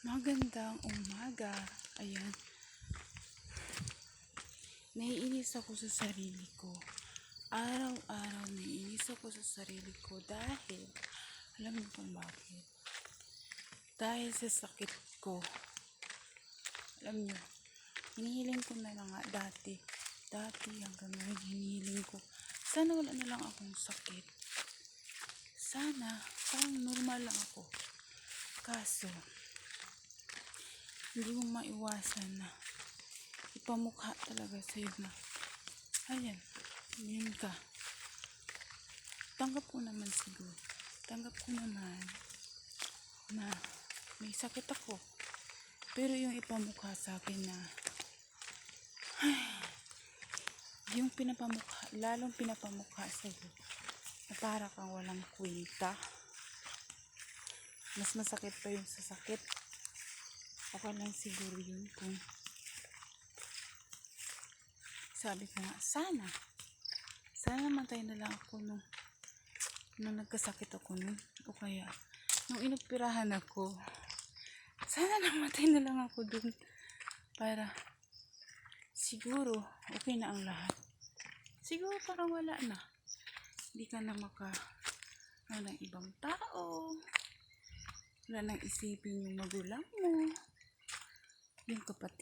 Magandang umaga. Ayan. Naiinis ako sa sarili ko. Araw-araw naiinis ako sa sarili ko dahil, alam mo kung bakit? Dahil sa sakit ko. Alam nyo, hinihiling ko na lang nga dati hanggang ngayon hinihiling ko. Sana wala na lang akong sakit. Sana, parang normal lang ako. Kaso, hindi mo maiwasan na ipamukha talaga sa'yo na, ayan, yun ka. Tanggap ko naman na may sakit ako. Pero yung ipamukha sa akin na, yung lalong pinapamukha sa'yo na para kang walang kwenta. Mas masakit pa yung sa sakit. Okay lang siguro yun kung sabi ko nga, sana matay na lang ako nung nagkasakit ako nun, o kaya nung inoperahan ako, sana namatay na lang ako dun para siguro okay na ang lahat. Siguro parang wala na, hindi ka na ng ibang tao, wala nang isipin yung magulang mo, yung kapatid